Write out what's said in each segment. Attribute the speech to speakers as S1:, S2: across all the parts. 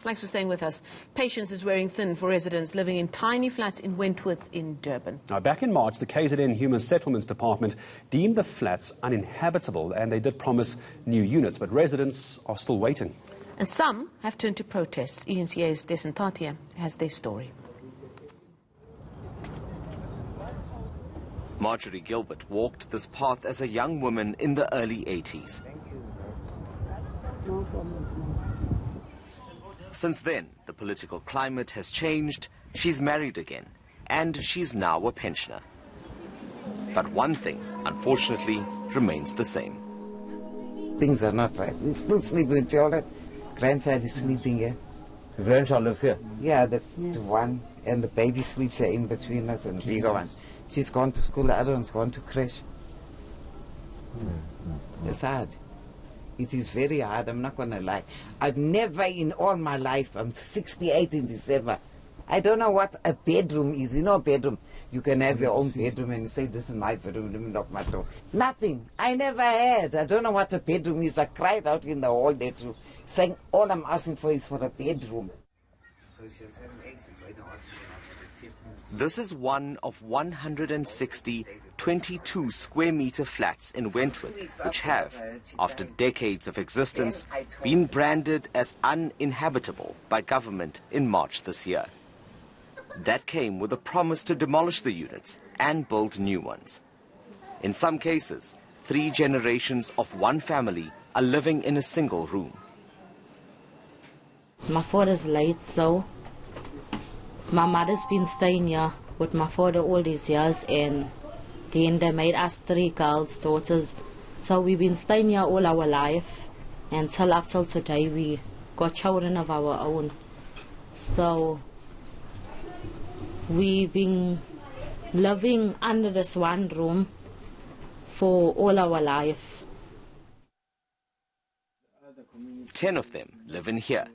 S1: Thanks for staying with us. Patience is wearing thin for residents living in tiny flats in Wentworth in Durban.
S2: Now, back in March, the KZN Human Settlements Department deemed the flats uninhabitable, and they did promise new units, but residents are still waiting.
S1: And some have turned to protests. eNCA's Dasen Thathiah has their story.
S3: Marjorie Gilbert walked this path as a young woman in the early 80s. Since then, the political climate has changed, she's married again, and she's now a pensioner. But one thing, unfortunately, remains the same.
S4: Things are not right. We still sleep with children. Grandchild is sleeping here.
S5: The grandchild lives here?
S4: Yeah, the one, and the baby sleeps here in between us and the bigger one. She's gone to school, the other one's gone to crash. It's hard. It is very hard, I'm not going to lie. I've never in all my life, I'm 68 in December, I don't know what a bedroom is. You know a bedroom, you can have your own bedroom and you say, this is my bedroom, let me knock my door. Nothing, I never had. I don't know what a bedroom is. I cried out in the hall there too, saying all I'm asking for is for a bedroom.
S3: This is one of 160 22 square meter flats in Wentworth, which have, after decades of existence, been branded as uninhabitable by government in March this year. That came with a promise to demolish the units and build new ones. In some cases, 3 generations of one family are living in a single room.
S6: My father's late, so my mother's been staying here with my father all these years, and then they made us 3 girls, daughters. So we've been staying here all our life, until up till today we got children of our own. So we've been living under this one room for all our life.
S3: 10 of them live in here.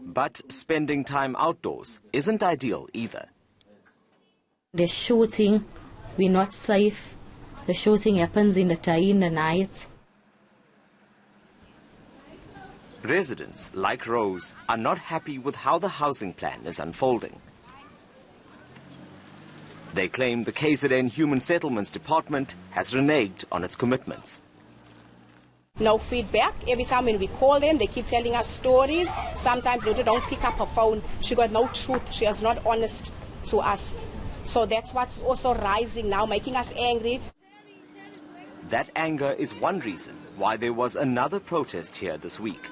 S3: But spending time outdoors isn't ideal either.
S6: The shooting, we're not safe. The shooting happens in the day, in the night.
S3: Residents, like Rose, are not happy with how the housing plan is unfolding. They claim the KZN Human Settlements Department has reneged on its commitments.
S7: No feedback. Every time when we call them, they keep telling us stories. Sometimes they don't pick up her phone. She got no truth. She is not honest to us. So that's what's also rising now, making us angry.
S3: That anger is one reason why there was another protest here this week.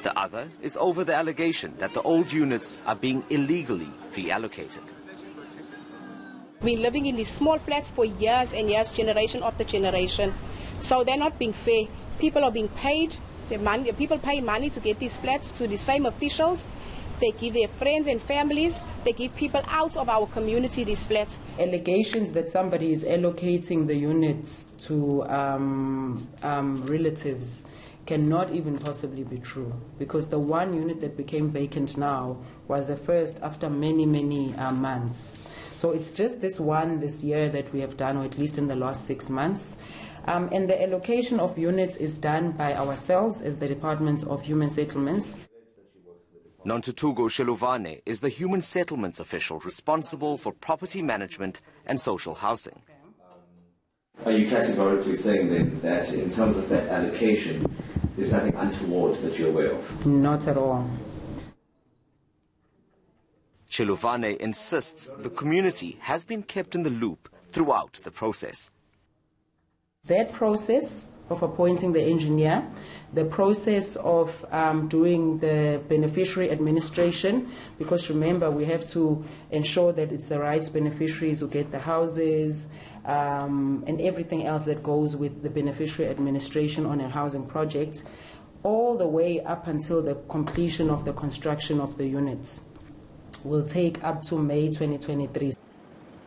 S3: The other is over the allegation that the old units are being illegally reallocated.
S7: We've been living in these small flats for years and years, generation after generation. So they're not being fair. People are being paid, people pay money to get these flats to the same officials. They give their friends and families, they give people out of our community these flats.
S8: Allegations that somebody is allocating the units to relatives cannot even possibly be true, because the one unit that became vacant now was the first after many, many months. So it's just this one this year that we have done, or at least in the last 6 months. And the allocation of units is done by ourselves as the Department of Human Settlements.
S3: Nontutugo Sheluvane is the Human Settlements official responsible for property management and social housing.
S9: Are you categorically saying then that in terms of that allocation, there's nothing untoward that you're aware of?
S8: Not at all.
S3: Sheluvane insists the community has been kept in the loop throughout the process.
S8: That process of appointing the engineer, the process of doing the beneficiary administration, because remember we have to ensure that it's the right beneficiaries who get the houses and everything else that goes with the beneficiary administration on a housing project, all the way up until the completion of the construction of the units will take up to May 2023.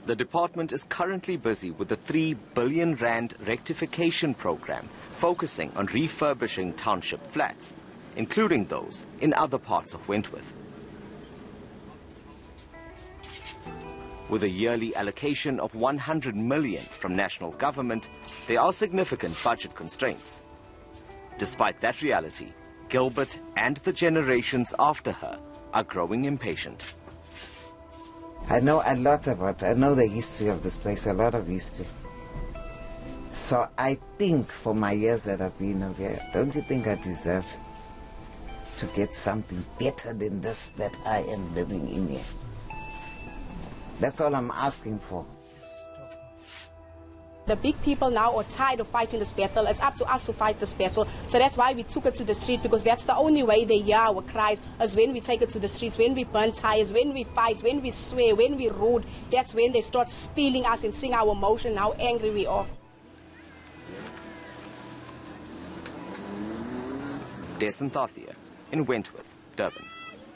S3: The department is currently busy with the 3 billion rand rectification program, focusing on refurbishing township flats, including those in other parts of Wentworth. With a yearly allocation of 100 million from national government, there are significant budget constraints. Despite that reality, Gilbert and the generations after her are growing impatient.
S4: I know a lot I know the history of this place, a lot of history. So I think for my years that I've been over here, don't you think I deserve to get something better than this that I am living in here? That's all I'm asking for.
S7: The big people now are tired of fighting this battle. It's up to us to fight this battle. So that's why we took it to the street, because that's the only way they hear our cries, is when we take it to the streets, when we burn tires, when we fight, when we swear, when we rude. That's when they start spilling us and seeing our emotion, how angry we are.
S3: Dasen Thathiah in Wentworth, Durban.